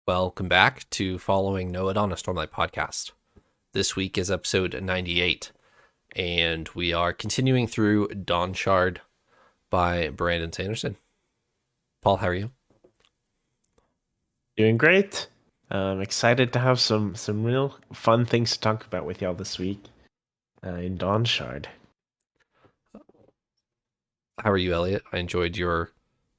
Welcome back to Following Noah on a Stormlight podcast. This week is episode 98, and we are continuing through Dawnshard by Brandon Sanderson. Paul, how are you? Doing great. Excited to have some real fun things to talk about with y'all this week in Dawnshard. How are you, Elliot? I enjoyed your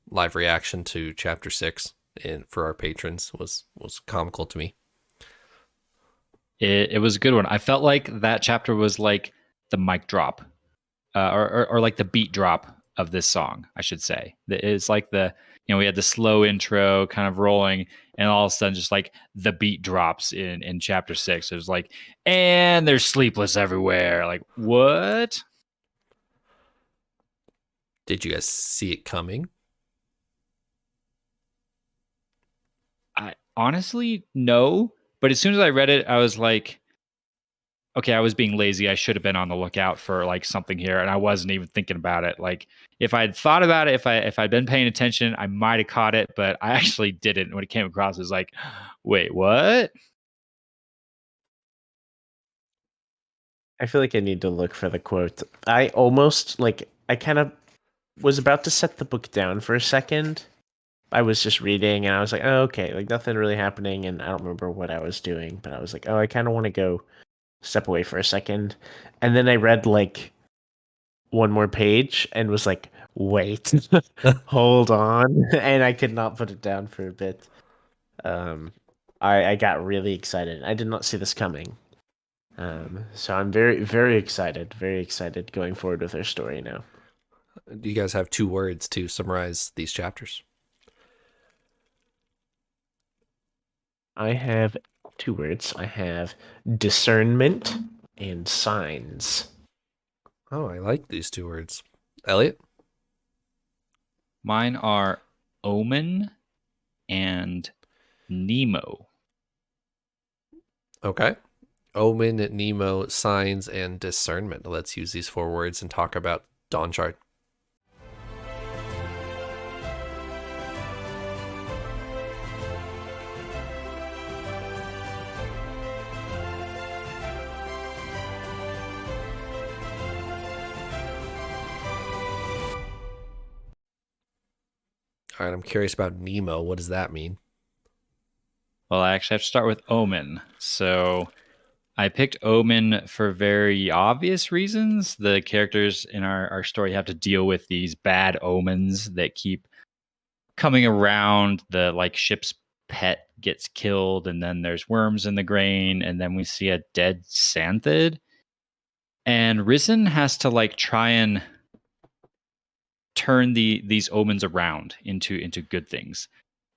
live reaction to Chapter 6 and for our patrons was comical to me. It was a good one. I felt like that chapter was like the mic drop, or like the beat drop of this song, I should say. It's like we had the slow intro kind of rolling, and all of a sudden just like the beat drops in chapter 6. It was like, and there's sleepless everywhere. Like, what? Did you guys see it coming? Honestly, no. But as soon as I read it, I was like, okay, I was being lazy. I should have been on the lookout for like something here, and I wasn't even thinking about it. Like, if I'd thought about it, if I'd been paying attention, I might have caught it, but I actually didn't. When it came across, it was like, wait, what? I feel like I need to look for the quote. I kind of was about to set the book down for a second. I was just reading, and I was like, oh, okay, like nothing really happening, and I don't remember what I was doing, but I was like, oh, I kind of want to go step away for a second. And then I read like one more page and was like, wait, hold on. And I could not put it down for a bit. I got really excited. I did not see this coming. So I'm very, very excited going forward with our story now. Do you guys have 2 words to summarize these chapters? I have 2 words. I have discernment and signs. Oh, I like these 2 words. Elliot? Mine are Omen and Nemo. Okay. Omen, Nemo, signs, and discernment. Let's use these 4 words and talk about Dawnshard. All right, I'm curious about Nemo. What does that mean? Well, I actually have to start with Omen. So I picked Omen for very obvious reasons. The characters in our story have to deal with these bad omens that keep coming around. The like ship's pet gets killed, and then there's worms in the grain, and then we see a dead Xanthid. And Risen has to like try and turn these omens around into good things.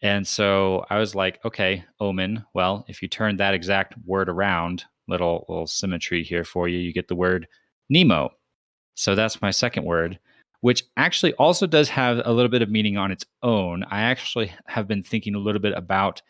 And so I was like, okay, Omen, well, if you turn that exact word around, little symmetry here for you, you get the word Nemo. So that's my second word, which actually also does have a little bit of meaning on its own. I actually have been thinking a little bit about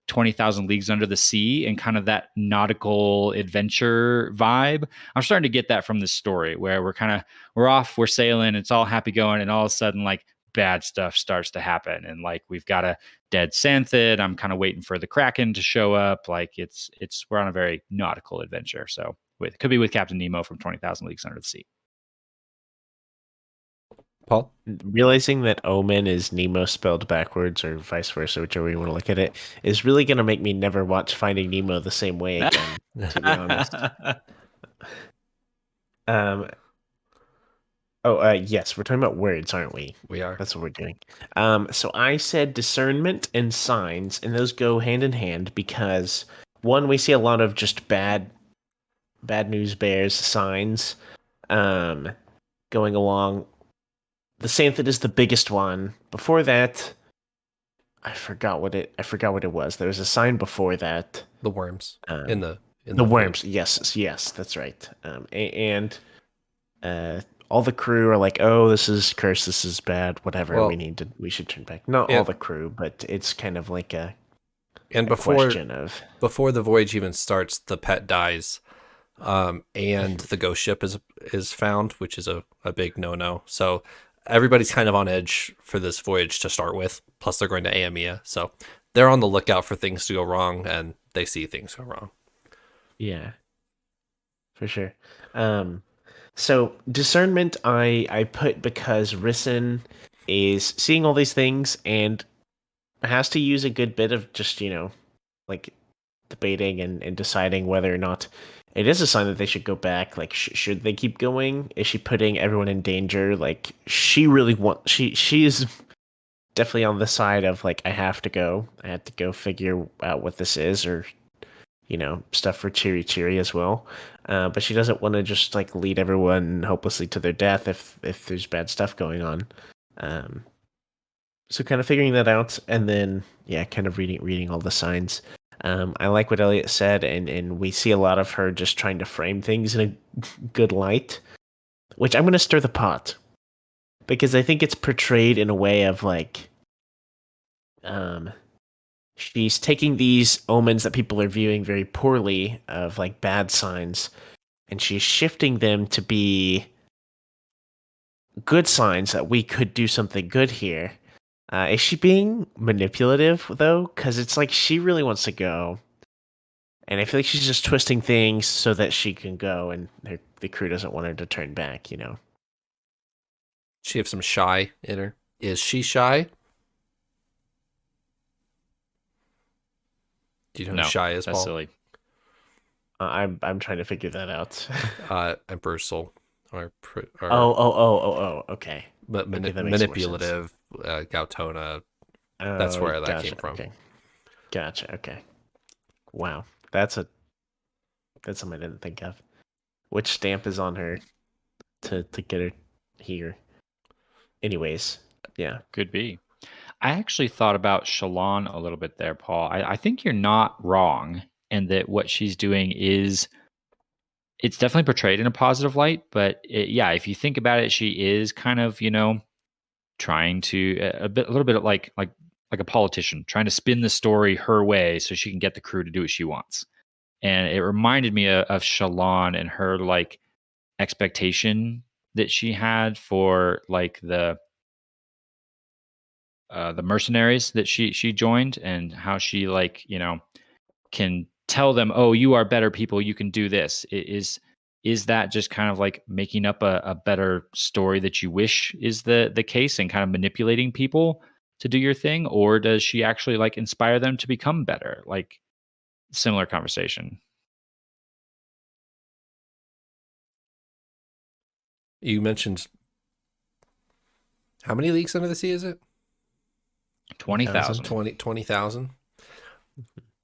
20,000 Leagues Under the Sea and kind of that nautical adventure vibe. I'm starting to get that from this story where we're off, we're sailing, it's all happy going, and all of a sudden like bad stuff starts to happen, and like we've got a dead Xanthid. I'm kind of waiting for the Kraken to show up. Like it's we're on a very nautical adventure. So it could be with Captain Nemo from 20,000 Leagues Under the Sea. Paul? Realizing that Omen is Nemo spelled backwards or vice versa, whichever way you want to look at it, is really going to make me never watch Finding Nemo the same way again, to be honest. Yes, we're talking about words, aren't we? We are. That's what we're doing. So I said discernment and signs, and those go hand in hand because, one, we see a lot of just bad news bears signs going along. The Xanthid is the biggest one. Before that, I forgot what it was. There was a sign before that. The worms in the worms. Yes, that's right. And all the crew are like, "Oh, this is cursed. This is bad. Whatever. Well, we should turn back." Not all the crew, but it's kind of like question of before the voyage even starts, the pet dies, and the ghost ship is found, which is a big no. So everybody's kind of on edge for this voyage to start with. Plus, they're going to Aemia, so they're on the lookout for things to go wrong, and they see things go wrong. Yeah, for sure. So discernment, I put because Risen is seeing all these things and has to use a good bit of just like debating and deciding whether or not it is a sign that they should go back. Like, should they keep going? Is she putting everyone in danger? Like, she really she is definitely on the side of like, I have to go. I have to go figure out what this is, or stuff for Cheery as well. But she doesn't want to just like lead everyone hopelessly to their death if there's bad stuff going on. So kind of figuring that out, and then kind of reading all the signs. I like what Elliot said, and we see a lot of her just trying to frame things in a good light, which I'm going to stir the pot because I think it's portrayed in a way of like, she's taking these omens that people are viewing very poorly of like bad signs, and she's shifting them to be good signs that we could do something good here. Is she being manipulative though? Because it's like she really wants to go, and I feel like she's just twisting things so that she can go, and the crew doesn't want her to turn back. She have some shy in her. Is she shy? Do you know No, who shy is, that's Paul? silly. I'm trying to figure that out. Emperor Soul. Okay. But Okay, that makes more manipulative, Gautona. That's where that gotcha, came from. Okay. Gotcha. Okay. Wow, that's something I didn't think of. Which stamp is on her to get her here? Anyways, yeah. Could be. I actually thought about Shalon a little bit there, Paul. I think you're not wrong, and that what she's doing is, it's definitely portrayed in a positive light. But if you think about it, she is kind of trying to a little bit like a politician, trying to spin the story her way so she can get the crew to do what she wants. And it reminded me of Shalon and her like expectation that she had for like the mercenaries that she joined, and how she like can tell them, oh, you are better people, you can do this. Is that just kind of like making up a better story that you wish is the case, and kind of manipulating people to do your thing? Or does she actually like inspire them to become better? Like, similar conversation. You mentioned, how many leagues under the sea is it? 20,000. 20,000.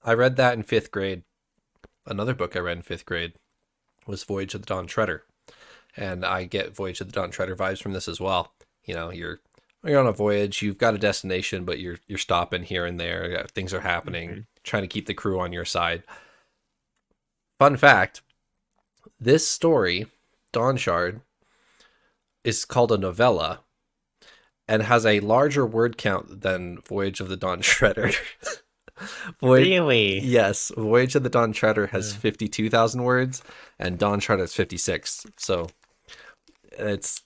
I read that in 5th grade. Another book I read in 5th grade was Voyage of the Dawn Treader. And I get Voyage of the Dawn Treader vibes from this as well. You're on a voyage, you've got a destination, but you're stopping here and there. Things are happening, trying to keep the crew on your side. Fun fact, this story, Dawnshard, is called a novella and has a larger word count than Voyage of the Dawn Treader. Really? Yes, Voyage of the Dawn Treader has 52,000 words, and Dawnshard has 56. So that's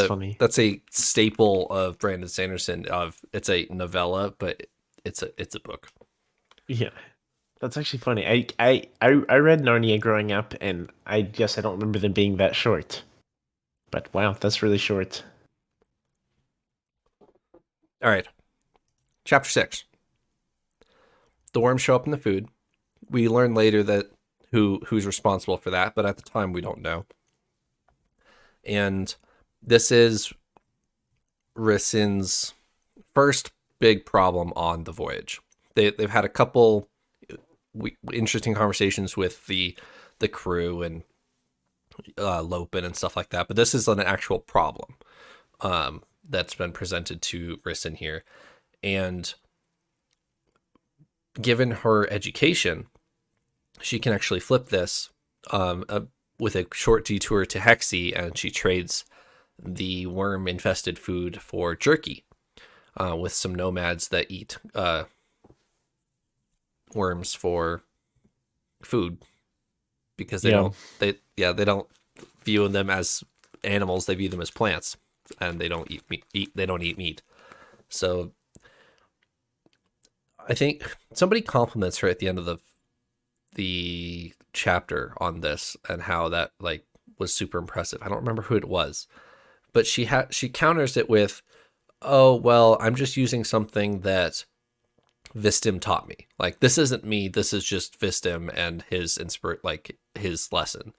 funny. That's a staple of Brandon Sanderson. It's a novella, but it's a book. Yeah, that's actually funny. I read Narnia growing up, and I guess I don't remember them being that short. But wow, that's really short. All right, chapter 6. The worms show up in the food. We learn later that who's responsible for that, but at the time we don't know. And this is Risen's first big problem on the voyage. They've had a couple interesting conversations with the crew and Lopin and stuff like that, but this is an actual problem that's been presented to Risen here. And given her education, she can actually flip this with a short detour to Hexy, and she trades the worm-infested food for jerky with some nomads that eat worms for food, because they don't view them as animals, they view them as plants, and they don't eat meat. So I think somebody compliments her at the end of the chapter on this and how that like was super impressive. I don't remember who it was, but she counters it with, "Oh, well, I'm just using something that Vistim taught me. Like, this isn't me. This is just Vistim and his his lesson."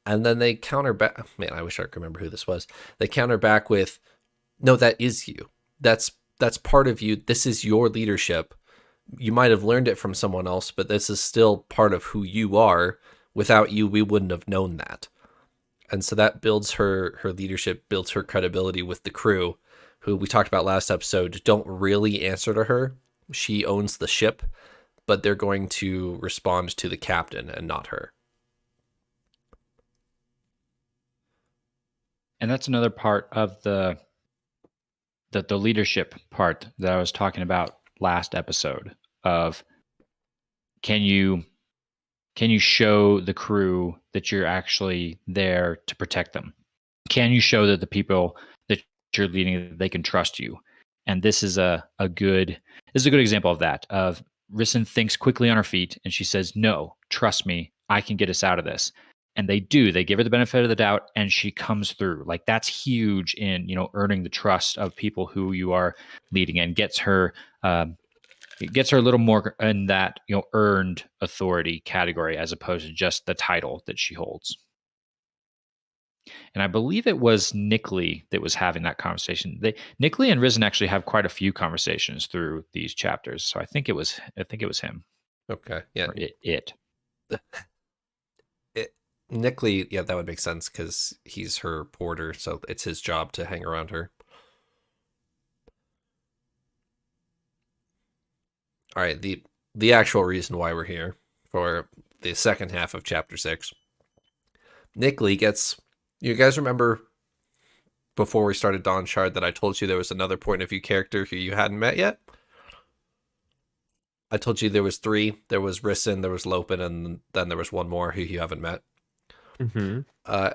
And then they counter back. Man, I wish I could remember who this was. They counter back with, "No, that is you. That's part of you. This is your leadership. You might have learned it from someone else, but this is still part of who you are. Without you, we wouldn't have known that." And so that builds her leadership, builds her credibility with the crew, who we talked about last episode, don't really answer to her. She owns the ship, but they're going to respond to the captain and not her. And that's another part of the leadership part that I was talking about last episode of can you show the crew that you're actually there to protect them? Can you show that the people that you're leading, they can trust you? And this is a good example of that. Of Risen thinks quickly on her feet and she says, "No, trust me, I can get us out of this." And they do. They give her the benefit of the doubt, and she comes through. Like, that's huge in earning the trust of people who you are leading, and gets her it gets her a little more in that earned authority category as opposed to just the title that she holds. And I believe it was Nickley that was having that conversation. Nickley and Risen actually have quite a few conversations through these chapters, so I think it was him. Okay, yeah, or it. Nickley, yeah, that would make sense because he's her porter, so it's his job to hang around her. All right, the actual reason why we're here for the second half of chapter 6. Nickley gets. You guys remember before we started Dawnshard that I told you there was another point of view character who you hadn't met yet? I told you there was 3. There was Risen, there was Lopin, and then there was one more who you haven't met. Mm-hmm.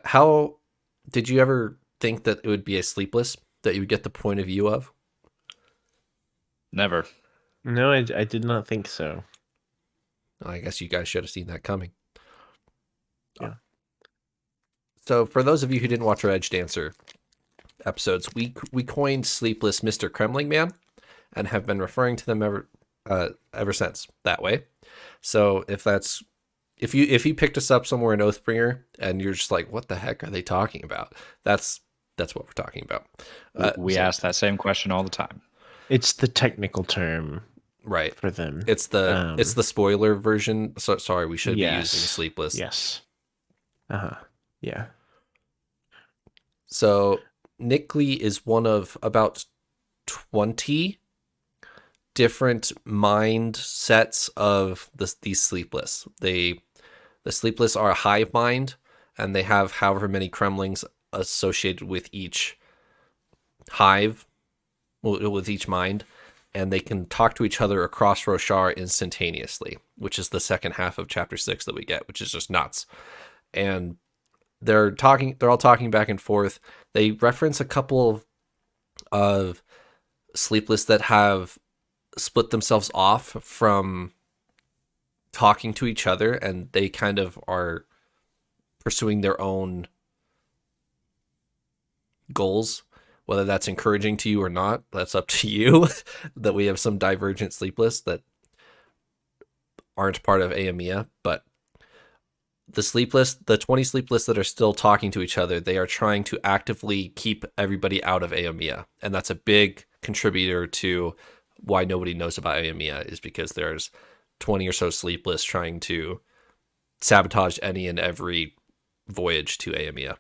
How did you ever think that it would be a Sleepless that you would get the point of view of? Never. No, I did not think so. I guess you guys should have seen that coming. Yeah. So for those of you who didn't watch our Edge Dancer episodes, we coined Sleepless Mr. Kremling Man and have been referring to them ever since that way. So if you picked us up somewhere in Oathbringer and you're just like, what the heck are they talking about? That's what we're talking about. We ask that same question all the time. It's the technical term, right, for them. It's the spoiler version. So sorry, we should be using Sleepless. Yes. Yeah. So Nickley is one of about 20 different mindsets of these Sleepless. The Sleepless are a hive mind, and they have however many Kremlings associated with each hive, with each mind, and they can talk to each other across Roshar instantaneously, which is the second half of chapter 6 that we get, which is just nuts. And they're all talking back and forth. They reference a couple of Sleepless that have split themselves off from talking to each other, and they kind of are pursuing their own goals. Whether that's encouraging to you or not, that's up to you. That we have some divergent Sleepless that aren't part of Aemia, but the 20 Sleepless that are still talking to each other, they are trying to actively keep everybody out of Aemia, and that's a big contributor to why nobody knows about Aemia, is because there's 20 or so Sleepless trying to sabotage any and every voyage to Aemia.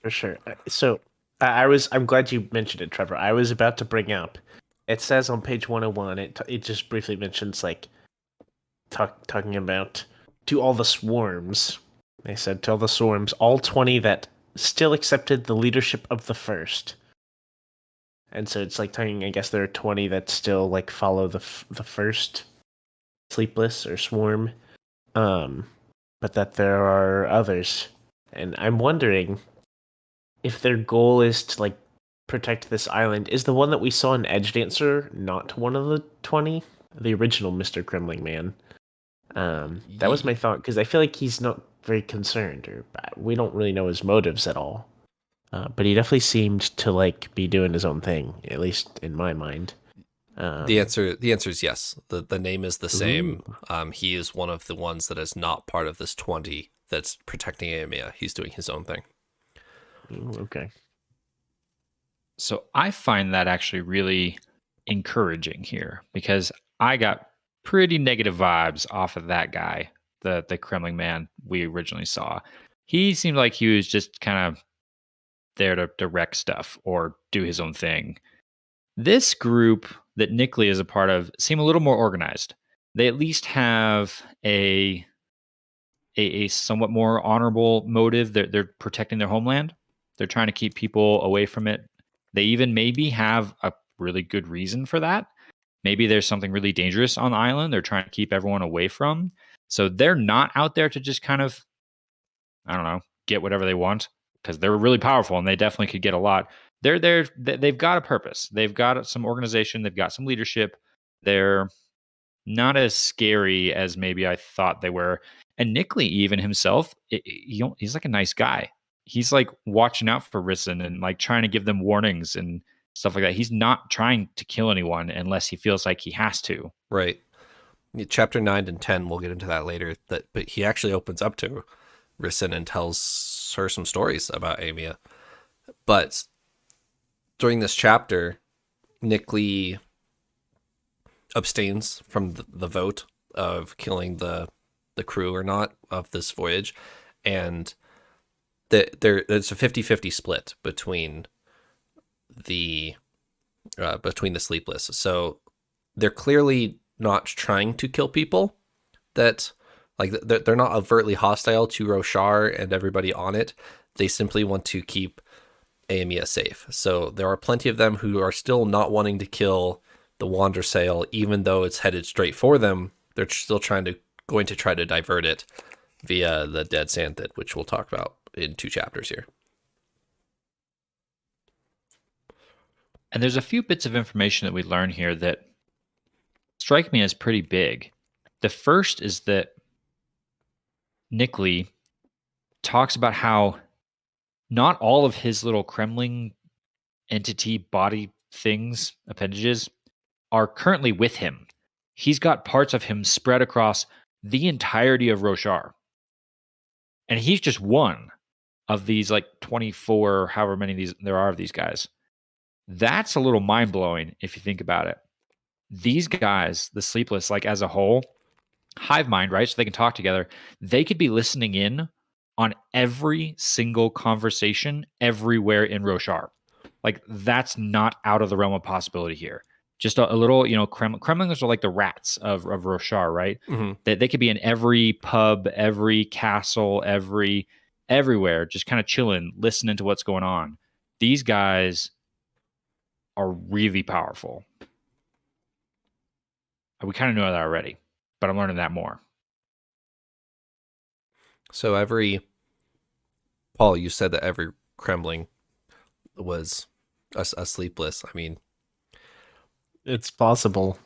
For sure. So I'm glad you mentioned it, Trevor. I was about to bring up. It says on page 101. It just briefly mentions like talking about to all the swarms. They said to all the swarms, all 20 that still accepted the leadership of the first. And so it's like talking. I guess there are 20 that still like follow the first Sleepless or swarm, but that there are others, and I'm wondering if their goal is to like protect this island. Is the one that we saw in Edge Dancer not one of the 20? The original Mr. Kremling man. That was my thought, because I feel like he's not very concerned, or we don't really know his motives at all. But he definitely seemed to like be doing his own thing, at least in my mind. The answer is yes. The name is the same. He is one of the ones that is not part of this 20 that's protecting Aemia. He's doing his own thing. Okay. So I find that actually really encouraging here, because I got pretty negative vibes off of that guy, the Kremling man we originally saw. He seemed like he was just kind of there to direct stuff or do his own thing. This group that Nick Lee is a part of seem a little more organized. They at least have a somewhat more honorable motive. They're protecting their homeland. They're trying to keep people away from it. They even maybe have a really good reason for that. Maybe there's something really dangerous on the island they're trying to keep everyone away from. So they're not out there to just kind of, I don't know, get whatever they want, because they're really powerful and they definitely could get a lot. They're there. They've got a purpose. They've got some organization. They've got some leadership. They're not as scary as maybe I thought they were. And Nick Lee, even himself, he's like a nice guy. He's like watching out for Risen and like trying to give them warnings and stuff like that. He's not trying to kill anyone unless he feels like he has to. Right. Chapter 9 and 10, we'll get into that later. But he actually opens up to Risen and tells her some stories about Aemia. But during this chapter, Nick Lee abstains from the vote of killing the crew or not of this voyage, and it's a 50-50 split between the Sleepless. So they're clearly not trying to kill people. That like they're not overtly hostile to Roshar and everybody on it. They simply want to keep Aemia safe. So there are plenty of them who are still not wanting to kill the Wandersail, even though it's headed straight for them. They're still going to try to divert it via the Dead Sandpit, which we'll talk about in 2 chapters here. And there's a few bits of information that we learn here that strike me as pretty big. The first is that Nick Lee talks about how not all of his little Kremling entity body things, appendages, are currently with him. He's got parts of him spread across the entirety of Roshar. And he's just one of these like 24, however many these there are of these guys. That's a little mind-blowing if you think about it. These guys, the Sleepless, like as a whole, hive mind, right? So they can talk together. They could be listening in on every single conversation everywhere in Roshar. Like that's not out of the realm of possibility here. Just a little, Kremlings are like the rats of Roshar, right? Mm-hmm. They could be in every pub, every castle, everywhere, just kind of chilling, listening to what's going on. These guys are really powerful. We kind of know that already, but I'm learning that more. So Paul, you said that every Kremling was a Sleepless. I mean, it's possible.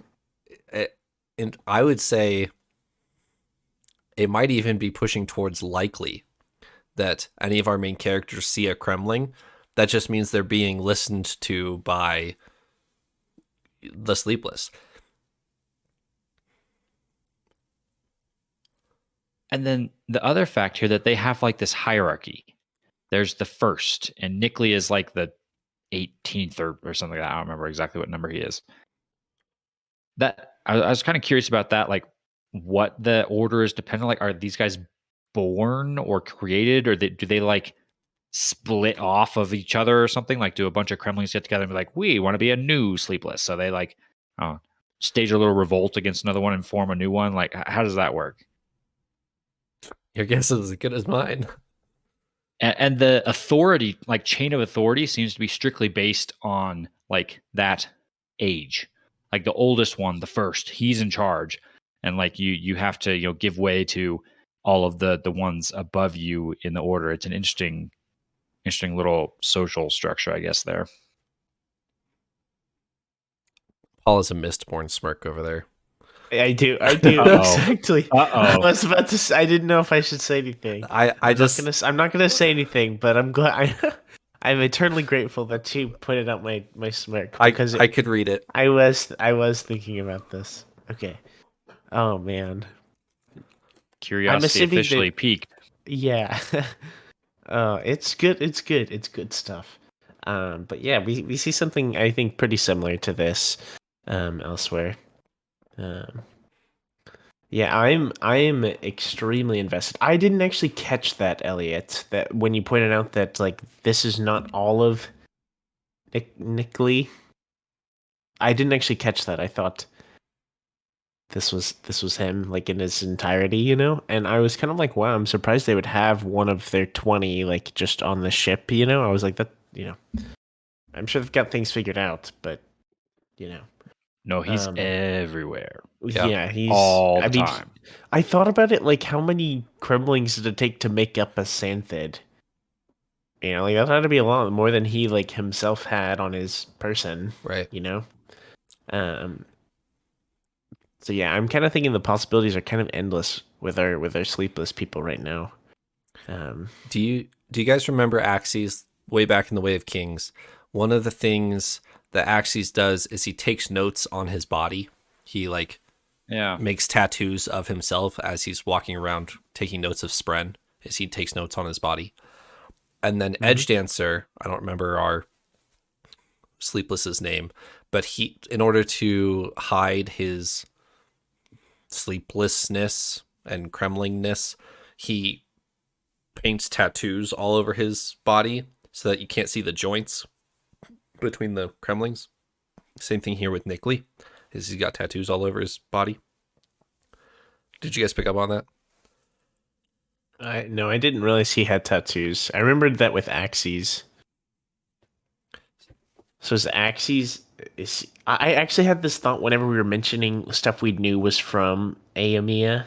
And I would say it might even be pushing towards likely that any of our main characters see a Kremling. That just means they're being listened to by the Sleepless. And then the other fact here that they have like this hierarchy. There's the first, and Nick Lee is like the 18th or something like that. I don't remember exactly what number he is. That I was kind of curious about that, like what the order is dependent. Like, are these guys born or created, or do they like split off of each other or something? Like, do a bunch of Kremlings get together and be like, we want to be a new Sleepless? So they like stage a little revolt against another one and form a new one. Like, how does that work? Your guess is as good as mine. And the authority, like chain of authority, seems to be strictly based on like that age. Like the oldest one, the first, he's in charge, and like you have to give way to all of the ones above you in the order. It's an interesting little social structure, I guess there. Paul has a Mistborn smirk over there. I do Uh-oh. exactly. Uh-oh. I was about to. I didn't know if I should say anything. I'm not gonna say anything, but I'm glad. I'm eternally grateful that you pointed out my smirk because I could read it. I was thinking about this. Okay. Oh man. Curiosity assuming officially that- peaked. Yeah. It's good. It's good. It's good stuff. But yeah, we see something I think pretty similar to this elsewhere. Yeah, I am extremely invested. I didn't actually catch that, Elliot, that when you pointed out that like this is not all of Nick Lee. I didn't actually catch that. I thought this was him like in his entirety, you know? And I was kind of like, wow, I'm surprised they would have one of their 20 like just on the ship, you know? I was like that, you know. I'm sure they've got things figured out, but you know. No, he's everywhere. Yeah, he's all the I mean, time. I thought about it like how many crumblings did it take to make up a Santhid? You know, like that had to be a lot more than he like himself had on his person, Right. you know? Um so yeah, I'm kind of thinking the possibilities are kind of endless with our sleepless people right now. Do you guys remember Axes way back in the Way of Kings? One of the things that Axes does is he takes notes on his body. He like makes tattoos of himself as he's walking around taking notes of Spren as he takes notes on his body. And then Edge Dancer, I don't remember our Sleepless's name, but he, in order to hide his sleeplessness and kremlingness, he paints tattoos all over his body so that you can't see the joints between the kremlings. Same thing here with Nick Lee, is he's got tattoos all over his body. Did you guys pick up on that? No, I didn't realize he had tattoos. I remembered that with Axes. So is Axes I actually had this thought whenever we were mentioning stuff we knew was from Aonia.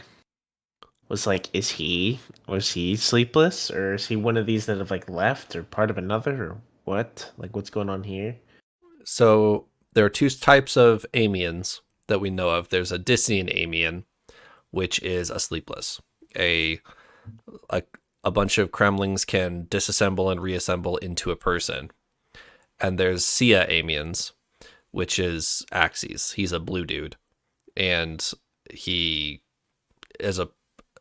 Was like, was he sleepless, or is he one of these that have like left or part of another, or what? Like what's going on here? So there are two types of Amiens that we know of. There's a Disian Amien, which is a sleepless. A bunch of Kremlings can disassemble and reassemble into a person. And there's Sia Amiens, which is Axes. He's a blue dude. And he is a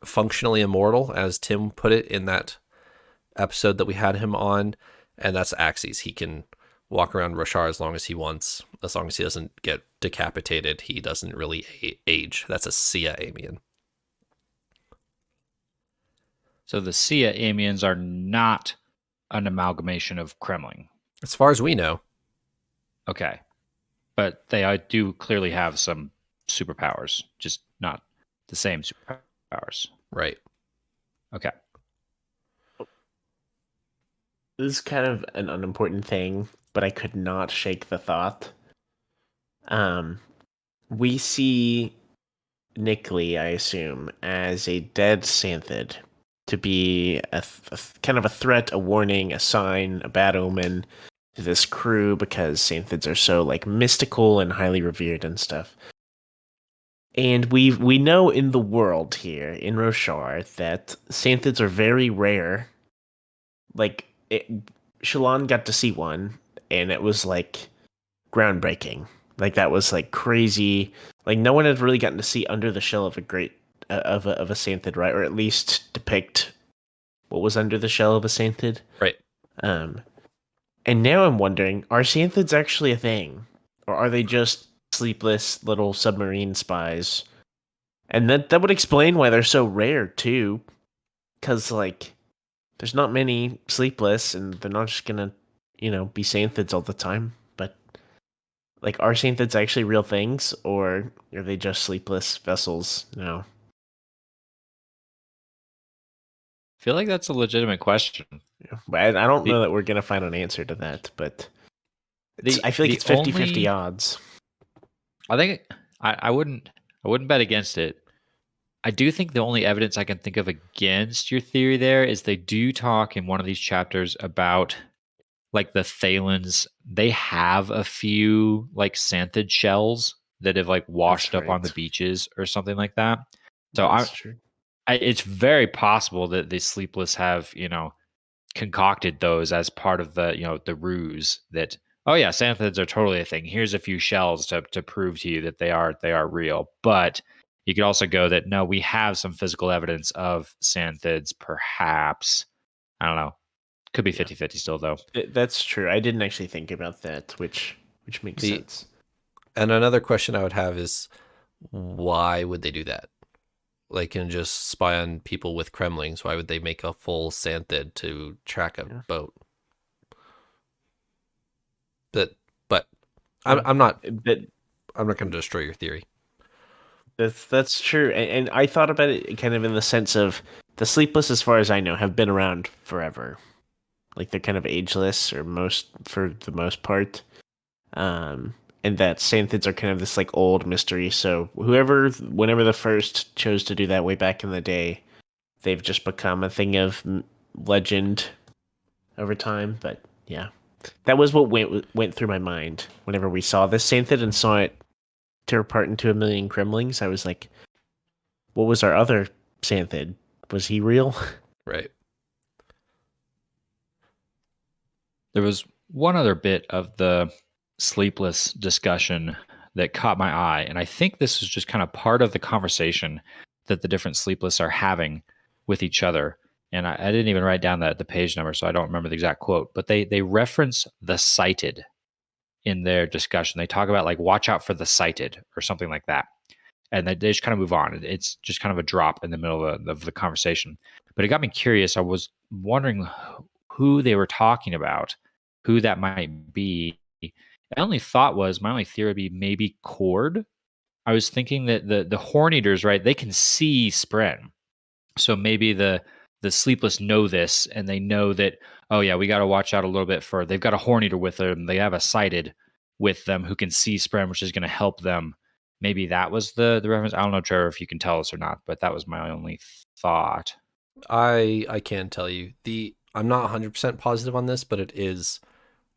functionally immortal, as Tim put it in that episode that we had him on. And that's Axes. He can walk around Roshar as long as he wants. As long as he doesn't get decapitated, he doesn't really age. That's a Sia Amien. So the Sia Amiens are not an amalgamation of Kremling. As far as we know. Okay. But they do clearly have some superpowers, just not the same superpowers. Right. Okay. This is kind of an unimportant thing, but I could not shake the thought. We see Nick Lee, I assume, as a dead Santhid, to be a kind of a threat, a warning, a sign, a bad omen to this crew because Santhids are so like mystical and highly revered and stuff. And we know in the world here in Roshar that Santhids are very rare. Like Shallan got to see one, and it was like groundbreaking. Like that was like crazy. Like no one had really gotten to see under the shell of a great of a Santhid, right? Or at least depict what was under the shell of a Santhid. Right. And now I'm wondering, are Santhids actually a thing? Or are they just sleepless little submarine spies? And that would explain why they're so rare too. Cause like there's not many sleepless, and they're not just gonna, be Santhids all the time. But like, are Santhids actually real things, or are they just sleepless vessels now? I feel like that's a legitimate question. Yeah, but I don't know that we're gonna find an answer to that. But I feel like it's 50-50 odds. I think I wouldn't bet against it. I do think the only evidence I can think of against your theory there is they do talk in one of these chapters about like the Thalens, they have a few like xanthid shells that have like washed up on the right. beaches or something like that. So That's true. it's very possible that the Sleepless have, concocted those as part of the, the ruse that, oh yeah, xanthids are totally a thing. Here's a few shells to prove to you that they are real. But you could also go that no, we have some physical evidence of xanthids, perhaps. I don't know. Could be 50-50 still though. That's true. I didn't actually think about that, which makes sense. And another question I would have is, why would they do that? Like, and just spy on people with Kremlings. Why would they make a full xanthid to track a boat? But I'm not But going to destroy your theory. that's true, and I thought about it kind of in the sense of the Sleepless, as far as I know, have been around forever. Like they're kind of ageless, or for the most part. And that xanthids are kind of this like old mystery. So whenever the first chose to do that way back in the day, they've just become a thing of legend over time. But yeah, that was what went through my mind whenever we saw this xanthid and saw it tear apart into a million Kremlings. I was like, what was our other xanthid? Was he real? Right. There was one other bit of the Sleepless discussion that caught my eye, and I think this is just kind of part of the conversation that the different Sleepless are having with each other. And I didn't even write down the page number, so I don't remember the exact quote, but they reference the sighted in their discussion. They talk about like, watch out for the sighted or something like that. And they just kind of move on. It's just kind of a drop in the middle of the conversation. But it got me curious. I was wondering who they were talking about, who that might be. My only theory would be maybe Cord. I was thinking that the Horn Eaters, right, they can see Spren. So maybe the Sleepless know this, and they know that, oh yeah, we got to watch out a little bit for, they've got a Horn Eater with them. They have a sighted with them who can see Spren, which is going to help them. Maybe that was the reference. I don't know, Trevor, if you can tell us or not, but that was my only thought. I can tell you. I'm not 100% positive on this, but it is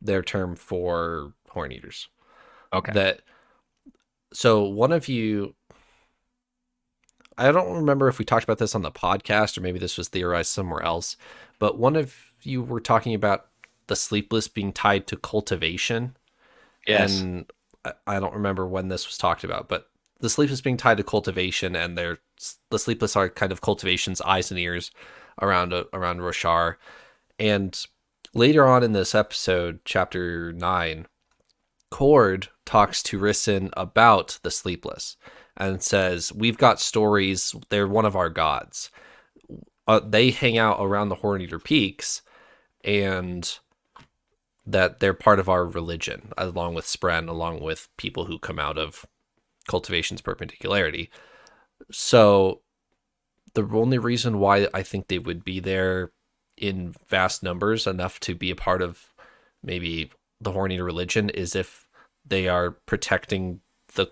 their term for Horn Eaters. Okay. So one of you, I don't remember if we talked about this on the podcast or maybe this was theorized somewhere else, but one of you were talking about the Sleepless being tied to cultivation. Yes. And I don't remember when this was talked about, but the Sleepless being tied to cultivation, and the Sleepless are kind of cultivation's eyes and ears around Roshar. And later on in this episode, chapter 9, Cord talks to Rissyn about the Sleepless and says, we've got stories, they're one of our gods. They hang out around the Horn-Eater Peaks, and that they're part of our religion, along with Spren, along with people who come out of cultivation's perpendicularity. So the only reason why I think they would be there in vast numbers, enough to be a part of maybe the Horn-Eater religion, is if they are protecting the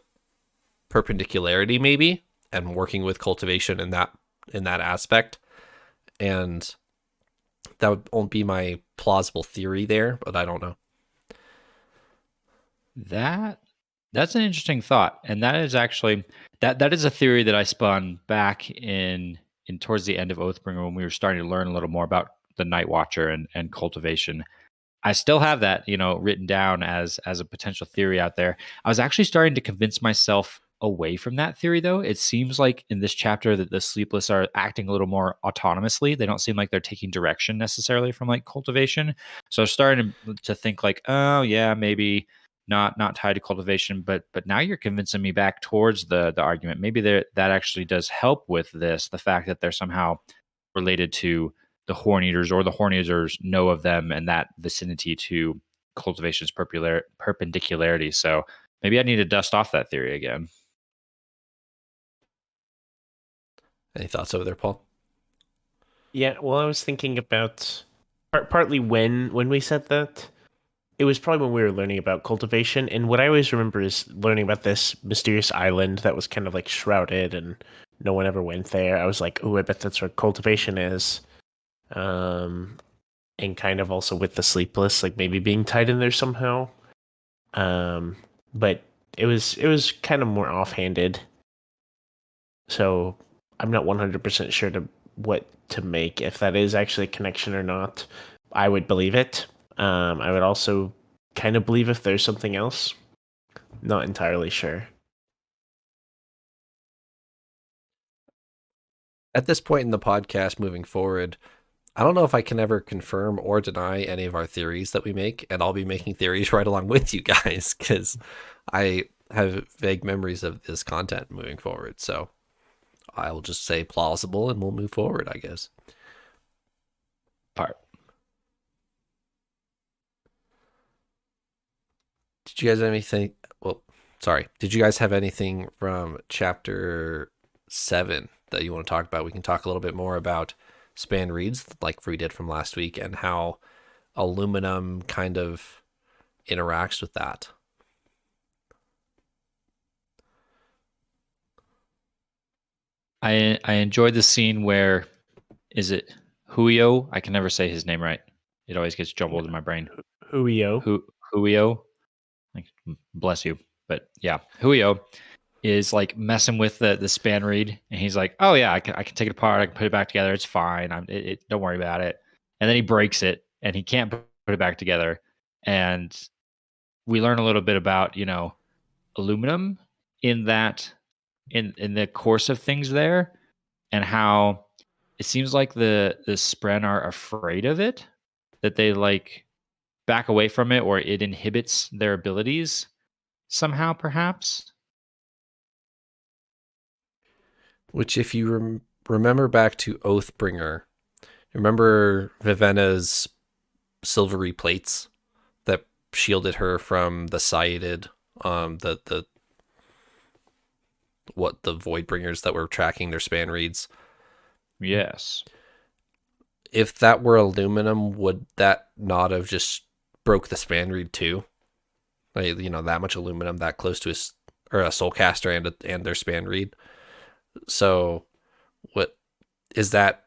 perpendicularity, maybe, and working with cultivation in that aspect. And that won't be my plausible theory there, but I don't know. That's an interesting thought, and that is actually that is a theory that I spun back in towards the end of Oathbringer when we were starting to learn a little more about the Night Watcher and cultivation. I still have that, written down as a potential theory out there. I was actually starting to convince myself away from that theory, though. It seems like in this chapter that the Sleepless are acting a little more autonomously. They don't seem like they're taking direction necessarily from like cultivation. So I was starting to think like, oh yeah, maybe not tied to cultivation, but now you're convincing me back towards the argument. Maybe that actually does help with this, the fact that they're somehow related to the Horn Eaters, or the Horn Eaters know of them and that vicinity to cultivation's perpendicularity. So maybe I need to dust off that theory again. Any thoughts over there, Paul? Yeah, well, I was thinking about partly when we said that. It was probably when we were learning about cultivation, and what I always remember is learning about this mysterious island that was kind of like shrouded and no one ever went there. I was like, oh, I bet that's where cultivation is. And and kind of also with the sleepless, like maybe being tied in there somehow. But it was kind of more offhanded. So I'm not 100% sure what to make, if that is actually a connection or not. I would believe it. I would also kind of believe if there's something else. Not entirely sure. At this point in the podcast moving forward, I don't know if I can ever confirm or deny any of our theories that we make, and I'll be making theories right along with you guys because I have vague memories of this content moving forward. So I'll just say plausible and we'll move forward, I guess. Part. Did you guys have anything? Well, sorry. Did you guys have anything from chapter 7 that you want to talk about? We can talk a little bit more about span reeds like we did from last week and how aluminum kind of interacts with that. I enjoyed the scene where, is it Huio? I can never say his name right. It always gets jumbled in my brain. Huio. Huio? Like, bless you. But yeah, Huio is like messing with the span reed, and he's like, "Oh yeah, I can take it apart. I can put it back together. It's fine. Don't worry about it." And then he breaks it, and he can't put it back together. And we learn a little bit about aluminum in that in the course of things there, and how it seems like the Spren are afraid of it, that they like back away from it, or it inhibits their abilities somehow, perhaps. Which, if you remember back to Oathbringer, remember Vivenna's silvery plates that shielded her from the Sciated, the Voidbringers that were tracking their span reeds? Yes. If that were aluminum, would that not have just broke the span reed too? Like, that much aluminum that close to a soulcaster and their span reed. So, what is that?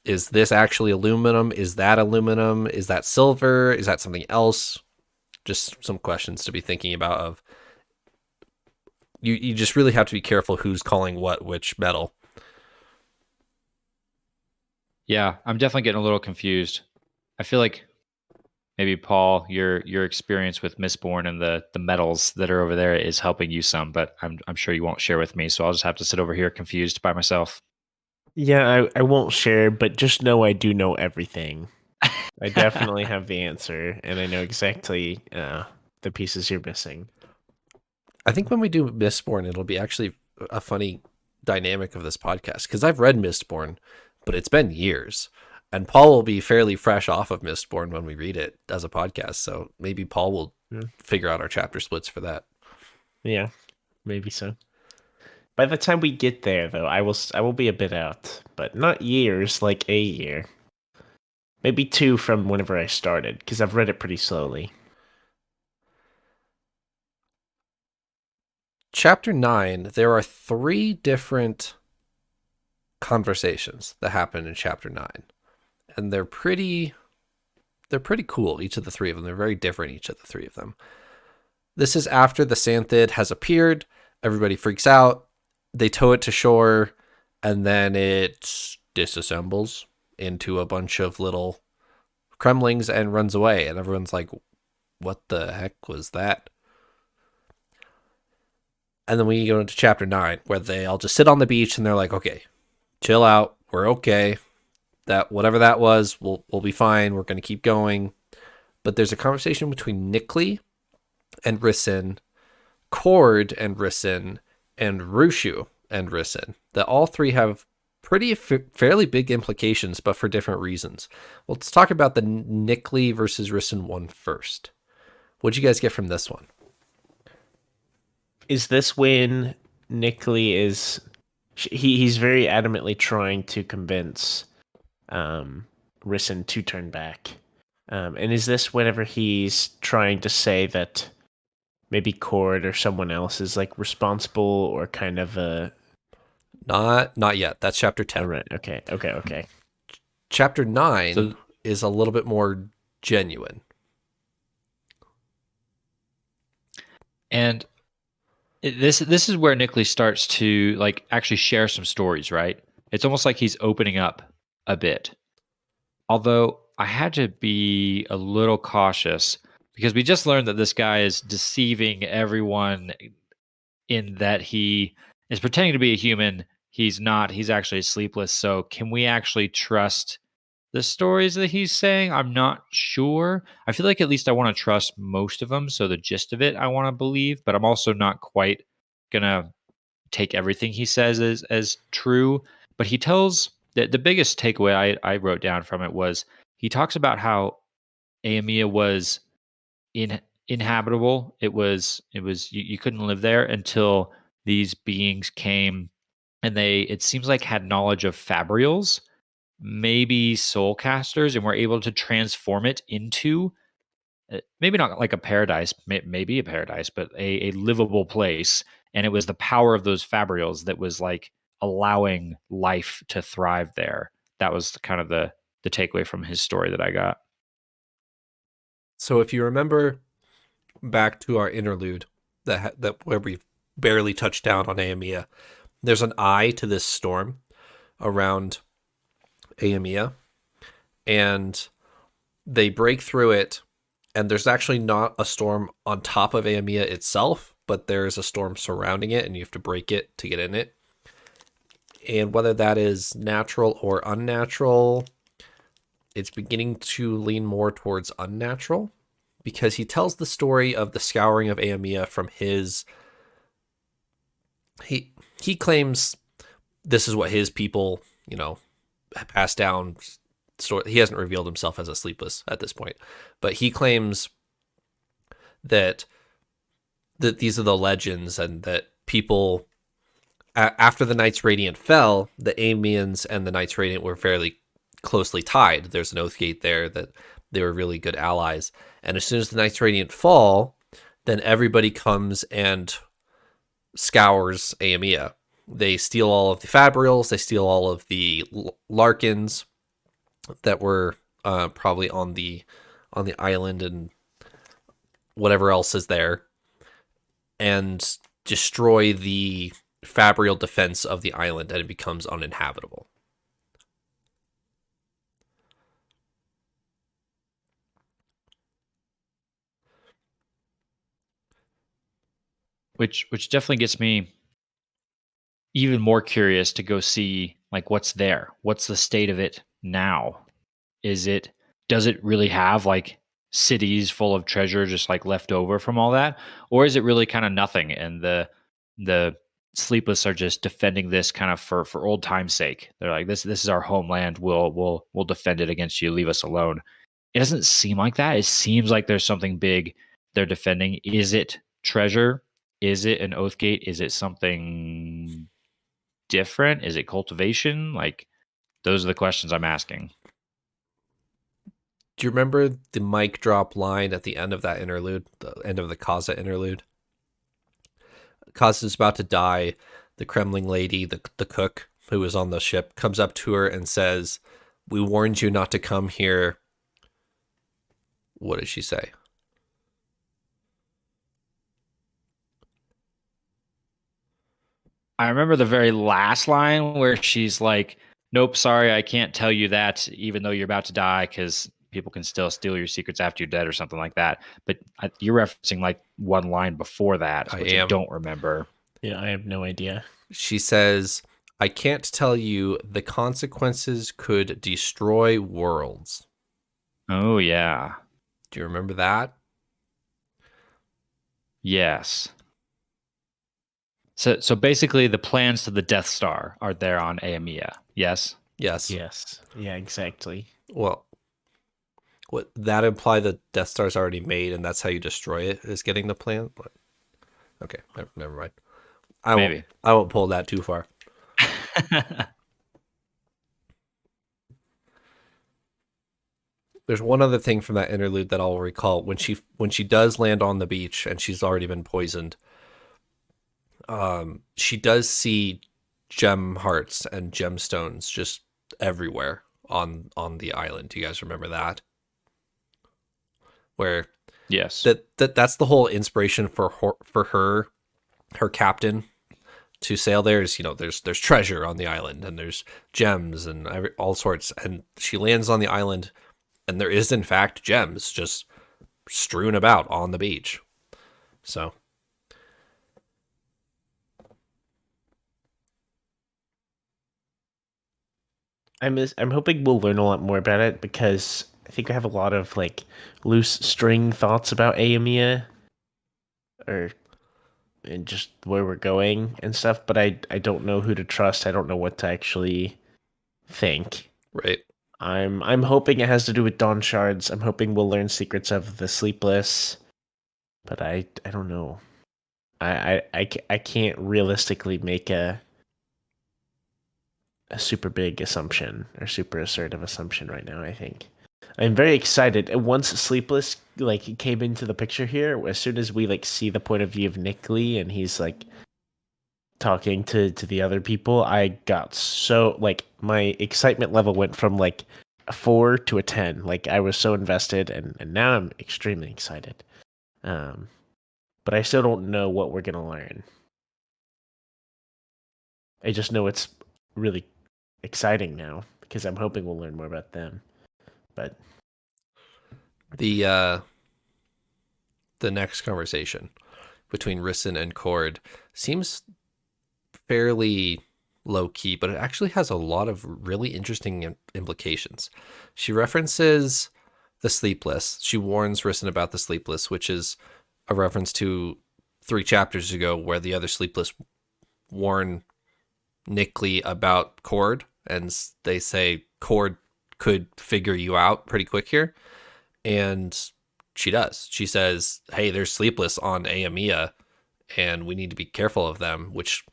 Is this actually aluminum? Is that aluminum? Is that silver? Is that something else? Just some questions to be thinking about. Of you just really have to be careful who's calling what which metal. Yeah, I'm definitely getting a little confused. I feel like maybe Paul, your experience with Mistborn and the metals that are over there is helping you some, but I'm sure you won't share with me, so I'll just have to sit over here confused by myself. Yeah, I won't share, but just know I do know everything. I definitely have the answer, and I know exactly the pieces you're missing. I think when we do Mistborn, it'll be actually a funny dynamic of this podcast, because I've read Mistborn, but it's been years. And Paul will be fairly fresh off of Mistborn when we read it as a podcast, so maybe Paul will figure out our chapter splits for that. Yeah, maybe so. By the time we get there, though, I will be a bit out, but not years, like a year. Maybe 2 from whenever I started, because I've read it pretty slowly. Chapter 9, there are 3 different conversations that happen in chapter 9. And they're pretty cool, each of the 3 of them. They're very different, each of the 3 of them. This is after the Santhid has appeared. Everybody freaks out. They tow it to shore, and then it disassembles into a bunch of little crumblings and runs away. And everyone's like, what the heck was that? And then we go into chapter 9, where they all just sit on the beach, and they're like, okay, chill out. We're okay. That whatever that was, we'll be fine. We're going to keep going. But there's a conversation between Nickley and Rissyn, Cord and Rissyn, and Rushu and Rissyn, that all 3 have fairly big implications, but for different reasons. Well, let's talk about the Nickley versus Rissyn one first. What'd you guys get from this one? Is this when Nickley is... He's very adamantly trying to convince Rissyn to turn back. And is this whenever he's trying to say that maybe Cord or someone else is like responsible, or kind of a... Not yet. That's chapter 10. Oh, right. Okay. Chapter 9. So is a little bit more genuine. And this is where Nickley starts to like actually share some stories, right? It's almost like he's opening up a bit. Although I had to be a little cautious because we just learned that this guy is deceiving everyone in that he is pretending to be a human. He's not. He's actually sleepless. So can we actually trust the stories that he's saying? I'm not sure. I feel like at least I want to trust most of them. So the gist of it, I want to believe, but I'm also not quite gonna take everything he says as true. But he tells the biggest takeaway I wrote down from it was he talks about how Aemia was inhabitable. You couldn't live there until these beings came and they, it seems like, had knowledge of fabrials, maybe soul casters, and were able to transform it into maybe not like a paradise, maybe a paradise, but a livable place. And it was the power of those fabrials that was like allowing life to thrive there. That was kind of the takeaway from his story that I got. So if you remember back to our interlude that where we barely touched down on Aemia, there's an eye to this storm around Aemia, and they break through it, and there's actually not a storm on top of Aemia itself, but there's a storm surrounding it, and you have to break it to get in it. And whether that is natural or unnatural, it's beginning to lean more towards unnatural, because he tells the story of the scouring of Aemia from his... He claims this is what his people, passed down. He hasn't revealed himself as a sleepless at this point, but he claims that these are the legends, and that people, after the Knights Radiant fell, the Aemians and the Knights Radiant were fairly closely tied. There's an Oathgate there that they were really good allies. And as soon as the Knights Radiant fall, then everybody comes and scours Aemia. They steal all of the fabrials, they steal all of the Larkins that were probably on the island and whatever else is there, and destroy the fabrial defense of the island, and it becomes uninhabitable. Which definitely gets me even more curious to go see like what's there. What's the state of it now? Does it really have like cities full of treasure just like left over from all that? Or is it really kind of nothing, and the sleepless are just defending this kind of for old time's sake? They're like, this is our homeland. We'll defend it against you. Leave us alone. It doesn't seem like that. It seems like there's something big they're defending. Is it treasure? Is it an Oathgate? Is it something different? Is it cultivation? Like, those are the questions I'm asking. Do you remember the mic drop line at the end of that interlude, the end of the Kaza interlude? Kaza's about to die. The Kremling lady, the cook who was on the ship, comes up to her and says, "We warned you not to come here." What did she say? I remember the very last line where she's like, "Nope, sorry, I can't tell you that, even though you're about to die, because people can still steal your secrets after you're dead," or something like that. But you're referencing like one line before that, which I don't remember. Yeah, I have no idea. She says, "I can't tell you. The consequences could destroy worlds." Oh, yeah. Do you remember that? Yes. So basically, the plans to the Death Star are there on Aemia. Yes. Yes. Yes. Yeah, exactly. Well, what that imply the Death Star's already made, and that's how you destroy it, is getting the plan? But, okay, never mind. I won't pull that too far. There's one other thing from that interlude that I'll recall. When she does land on the beach and she's already been poisoned, she does see gem hearts and gemstones just everywhere on the island. Do you guys remember that? Where Yes. that's the whole inspiration for her captain to sail there is, there's treasure on the island and there's gems and all sorts, and she lands on the island and there is in fact gems just strewn about on the beach. So I'm hoping we'll learn a lot more about it, because I think I have a lot of like loose string thoughts about Aemia, or and just where we're going and stuff, but I don't know who to trust. I don't know what to actually think. right. I'm hoping it has to do with Dawnshards. I'm hoping we'll learn secrets of the Sleepless, but I don't know. I can't realistically make a super big assumption or super assertive assumption right now. I think I'm very excited. And once Sleepless like came into the picture here, as soon as we like see the point of view of Nick Lee and he's like talking to the other people, I got so like my excitement level went from like a 4 to a 10. Like I was so invested, and now I'm extremely excited. But I still don't know what we're gonna learn. I just know it's really exciting now because I'm hoping we'll learn more about them. But The next conversation between Rissyn and Cord seems fairly low key, but it actually has a lot of really interesting implications. She references the Sleepless. She warns Rissyn about the Sleepless, which is a reference to 3 chapters ago where the other Sleepless warn Nick Lee about Cord, and they say Cord could figure you out pretty quick here. And she does. She says, hey, there's Sleepless on Aemia, and we need to be careful of them, which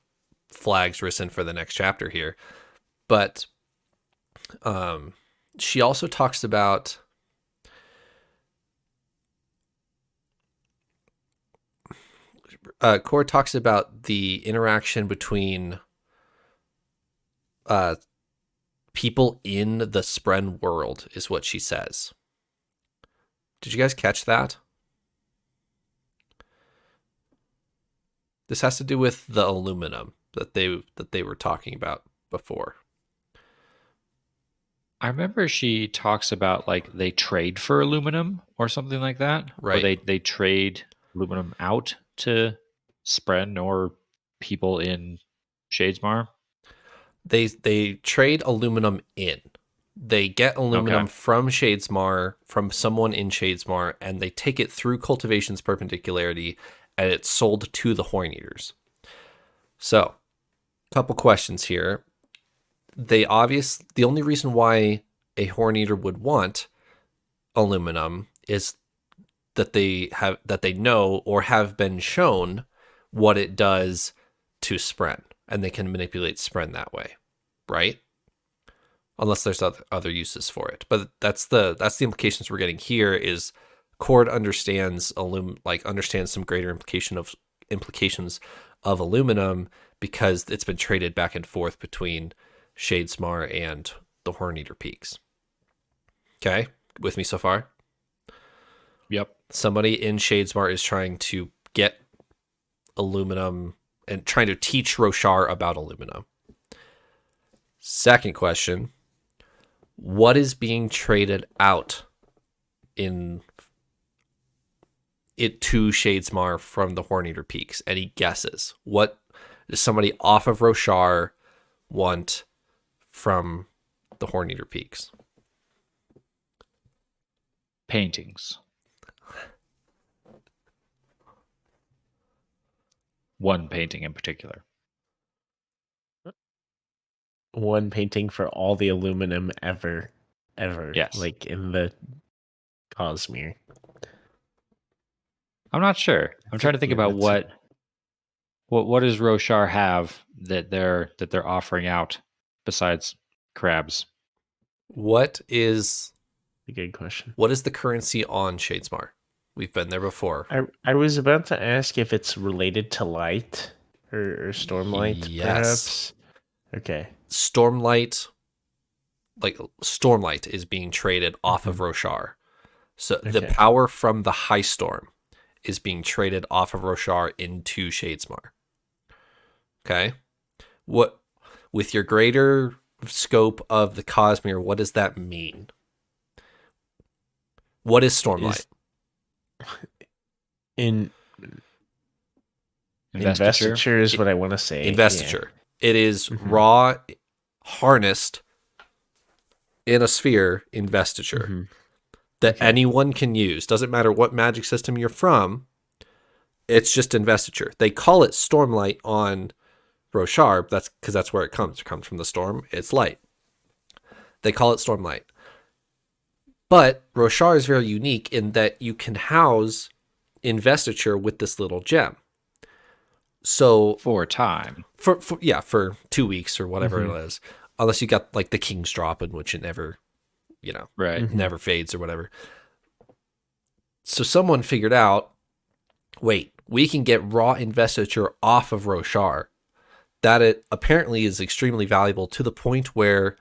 flags Rissyn for the next chapter here. But she also talks about Cord talks about the interaction between people in the Spren world, is what she says. Did you guys catch that? This has to do with the aluminum that they were talking about before. I remember she talks about like they trade for aluminum or something like that. Right. Or they trade aluminum out to Spren or people in Shadesmar. They trade aluminum in. They get aluminum Okay. from Shadesmar, from someone in Shadesmar, and they take it through Cultivation's Perpendicularity, and it's sold to the Horn Eaters. So, couple questions here. The only reason why a Horn Eater would want aluminum is that they know or have been shown what it does to Spren, and they can manipulate Spren that way, right? Unless there's other uses for it. But that's the implications we're getting here is Cord understands understands some greater implications of aluminum because it's been traded back and forth between Shadesmar and the Horneater Peaks. Okay, with me so far? Yep. Somebody in Shadesmar is trying to get aluminum and trying to teach Roshar about aluminum. Second question, what is being traded out in it to Shadesmar from the Horneater Peaks? Any guesses? What does somebody off of Roshar want from the Horneater Peaks? Paintings. One painting in particular. one painting for all the aluminum ever. Yes. Like in the Cosmere. I'm not sure. I'm trying to think about what does Roshar have that they're offering out besides crabs? What is a good question. What is the currency on Shadesmar? We've been there before. I was about to ask if it's related to light or Stormlight, Yes. perhaps. Okay. Stormlight like Stormlight is being traded off of Roshar. So the Okay. power from the High Storm is being traded off of Roshar into Shadesmar. Okay? What, with your greater scope of the Cosmere, what does that mean? What is Stormlight? Investiture is what I want to say. Investiture. It is Mhm. raw, harnessed in a sphere investiture Mhm. that Okay. anyone can use. Doesn't matter what magic system you're from. It's just investiture. They call it Stormlight on Roshar. That's because that's where it comes. It comes from the storm. It's light. They call it Stormlight. But Roshar is very unique in that you can house investiture with this little gem. So For time. for 2 weeks or whatever it is, unless you got like the King's Drop, in which it never, Right. never fades or whatever. So someone figured out, wait, we can get raw investiture off of Roshar. That it apparently is extremely valuable to the point where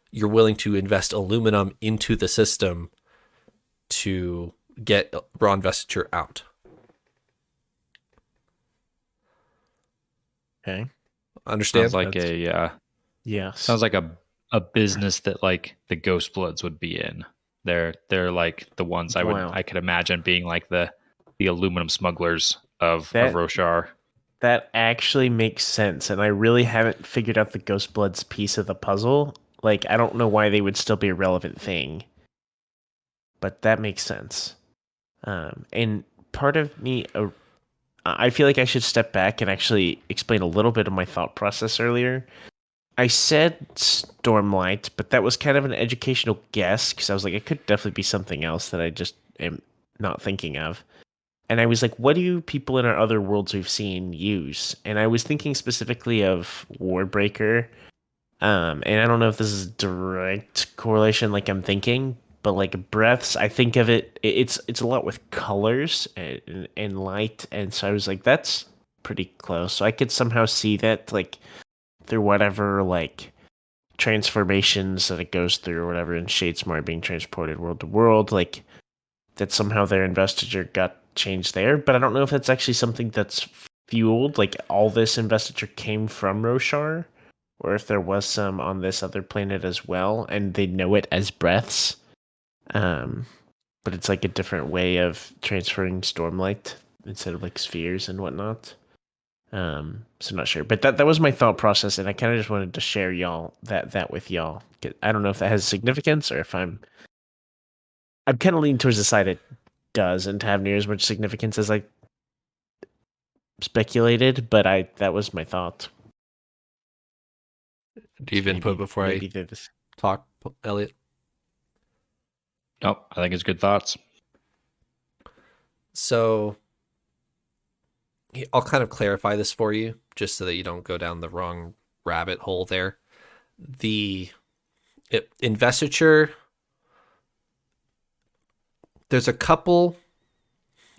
you're willing to invest aluminum into the system to get raw investiture out. Okay. Understand? Sounds like Yes. sounds like a business that like the Ghost Bloods would be in. They're like the ones Wow. I could imagine being like the aluminum smugglers of That- Roshar. That actually makes sense, and I really haven't figured out the Ghost Bloods piece of the puzzle. Like, I don't know why they would still be a relevant thing, but that makes sense. And part of me, I feel like I should step back and actually explain a little bit of my thought process earlier. I said Stormlight, but that was kind of an educational guess because I was like, it could definitely be something else that I just am not thinking of. And I was like, what do people in our other worlds we've seen use? And I was thinking specifically of Warbreaker. And I don't know if this is direct correlation like I'm thinking, but like breaths, I think of it's a lot with colors and light. And so I was like, that's pretty close. So I could somehow see that like through whatever like transformations that it goes through or whatever in Shadesmar being transported world to world, like that somehow their investiture got changed there. But I don't know if that's actually something that's fueled, like all this investiture came from Roshar, or if there was some on this other planet as well, and they know it as breaths. But it's like a different way of transferring Stormlight instead of like spheres and whatnot. So not sure, but that was my thought process, and I kind of just wanted to share y'all that with y'all. I don't know if that has significance or if I'm kind of leaning towards the side it doesn't have near as much significance as I speculated, but that was my thought. Do you have input before I they're this. talk, Elliot? Nope, I think it's good thoughts. So I'll kind of clarify this for you just so that you don't go down the wrong rabbit hole there. The investiture, there's a couple,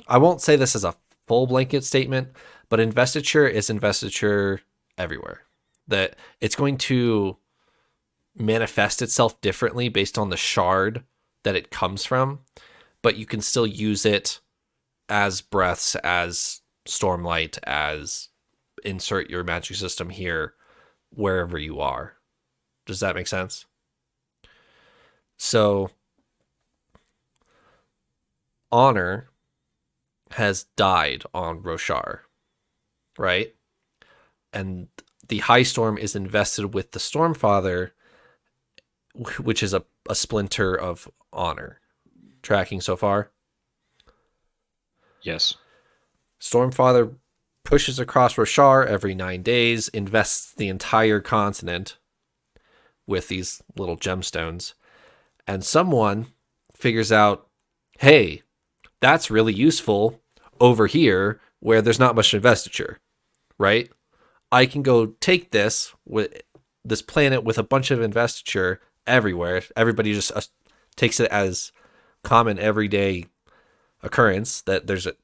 I won't say this as a full blanket statement, but investiture is investiture everywhere. That it's going to manifest itself differently based on the shard that it comes from, but you can still use it as breaths, as Stormlight, as insert your magic system here, wherever you are. Does that make sense? So, Honor has died on Roshar, right? And the High Storm is invested with the Stormfather, which is a splinter of Honor. Tracking so far? Yes. Stormfather pushes across Roshar every 9 days, invests the entire continent with these little gemstones, and someone figures out, hey, that's really useful over here where there's not much investiture, right? I can go take this with this planet with a bunch of investiture everywhere. Everybody just takes it as common everyday occurrence that there's a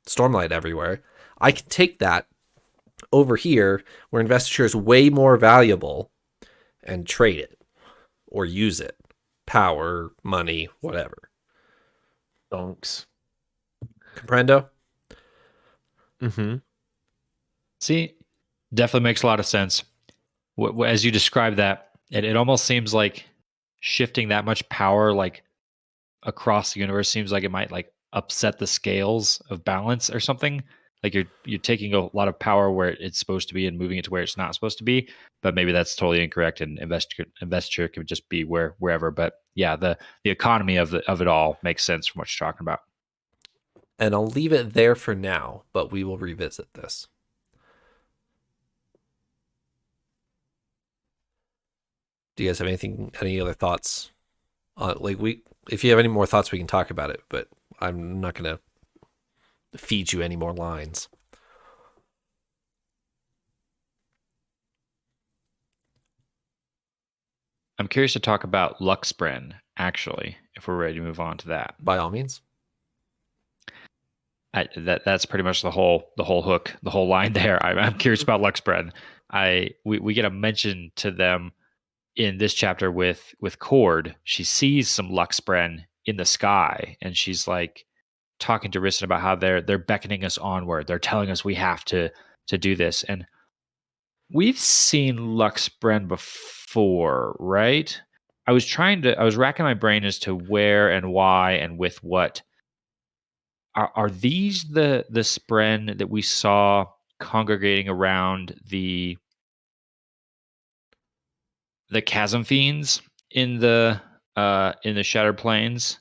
Stormlight everywhere. I can take that over here where investiture is way more valuable and trade it. or use it. Power, money, whatever. Donks. Comprendo? Mm-hmm. See, definitely makes a lot of sense. As you describe that, it almost seems like shifting that much power like across the universe seems like it might like upset the scales of balance or something. Like you're taking a lot of power where it's supposed to be and moving it to where it's not supposed to be. But maybe that's totally incorrect, and investiture could just be wherever. But yeah, the economy of it all makes sense from what you're talking about. And I'll leave it there for now, but we will revisit this. Do you guys have any other thoughts? If you have any more thoughts, we can talk about it, but I'm not going to feed you any more lines. I'm curious to talk about Luxbren, actually, if we're ready to move on to that. By all means. That's pretty much the whole hook, the whole line there. I'm curious about Luxbren. We get a mention to them in this chapter with Cord. She sees some Luxbren in the sky, and she's like talking to Risten about how they're beckoning us onward. They're telling us we have to do this. And we've seen Luxbren before, right? I was racking my brain as to where and why and with what. Are these the spren that we saw congregating around the chasm fiends in the Shattered Plains?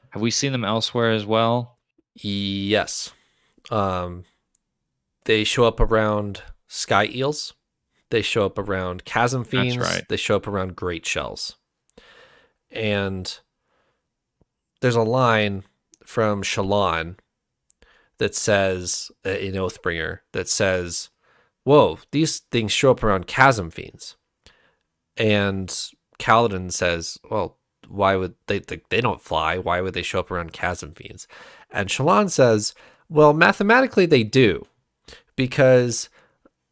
Have we seen them elsewhere as well? Yes. They show up around sky eels. They show up around chasm fiends. That's right. They show up around great shells. And there's a line from Shallan that says, in Oathbringer, that says, whoa, these things show up around chasm fiends. And Kaladin says, well, why would they don't fly? Why would they show up around chasm fiends? And Shallan says, well, mathematically they do, because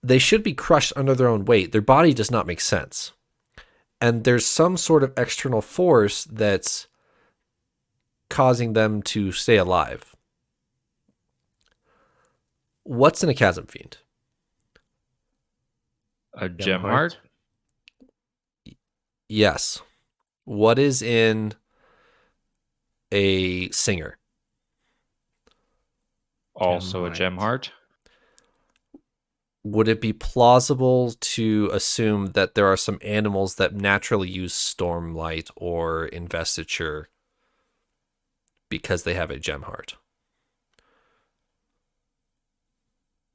they should be crushed under their own weight. Their body does not make sense. And there's some sort of external force that's causing them to stay alive. What's in a chasm fiend? A gem heart? Yes. What is in a singer? Also a gem heart? Would it be plausible to assume that there are some animals that naturally use Stormlight or Investiture because they have a gem heart?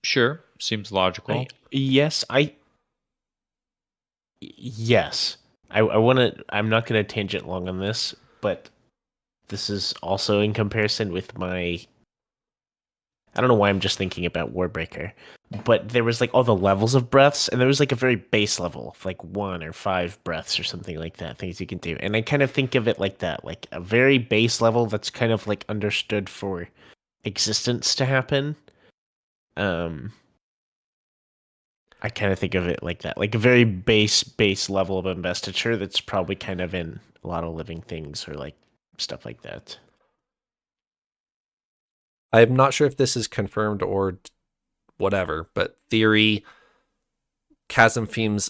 Sure. Seems logical. Yes. I want to. I'm not going to tangent long on this, but this is also in comparison with my. I don't know why I'm just thinking about Warbreaker, but there was like all the levels of breaths, and there was like a very base level, like 1 or 5 breaths or something like that, things you can do. And I kind of think of it like that, like a very base level that's kind of like understood for existence to happen. I kind of think of it like that, like a very base level of investiture that's probably kind of in a lot of living things or like stuff like that. I'm not sure if this is confirmed or whatever, but theory, chasm fiends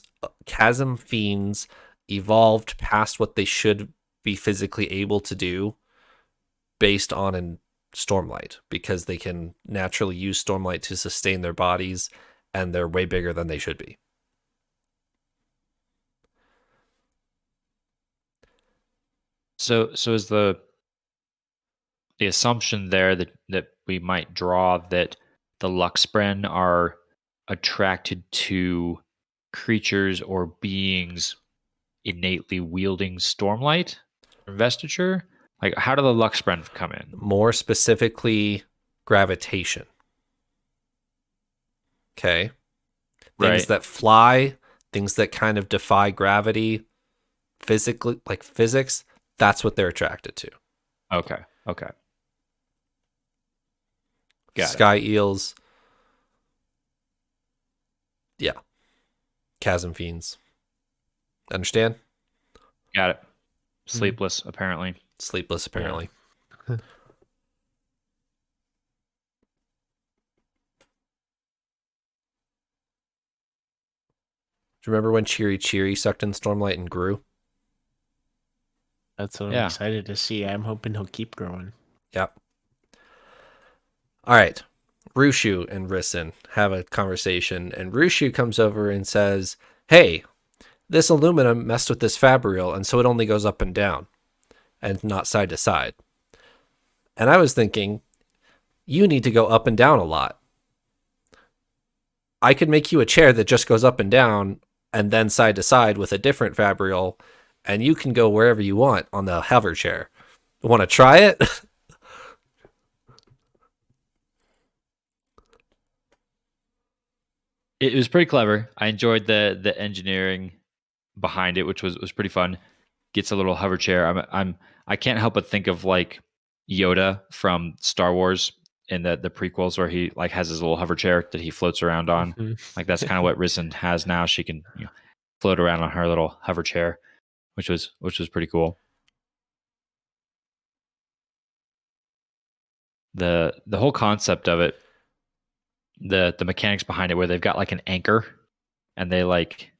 evolved past what they should be physically able to do based on Stormlight, because they can naturally use Stormlight to sustain their bodies, and they're way bigger than they should be. So is the assumption there that we might draw that the Luxbren are attracted to creatures or beings innately wielding Stormlight or Investiture? Like, how do the Luxbren come in? More specifically, gravitation. Okay. Things that fly, things that kind of defy gravity, physically, like physics, that's what they're attracted to. Okay. Got Sky eels. Yeah. Chasm fiends. Understand? Got it. Sleepless, apparently. Sleepless, apparently. Yeah. Do you remember when Cheery Cheery sucked in Stormlight and grew? That's what I'm Yeah. excited to see. I'm hoping he'll keep growing. Yep. All right. Rushu and Risen have a conversation, and Rushu comes over and says, hey, this aluminum messed with this fabrial, and so it only goes up and down and not side to side. And I was thinking, you need to go up and down a lot. I could make you a chair that just goes up and down and then side to side with a different fabrial, and you can go wherever you want on the hover chair. Want to try it? It was pretty clever. I enjoyed the engineering behind it, which was pretty fun. Gets a little hover chair. I can't help but think of like Yoda from Star Wars in the prequels, where he like has his little hover chair that he floats around on. Mhm. Like that's kind of what Risen has now. She can float around on her little hover chair, which was pretty cool. The whole concept of it, the mechanics behind it, where they've got like an anchor, and they like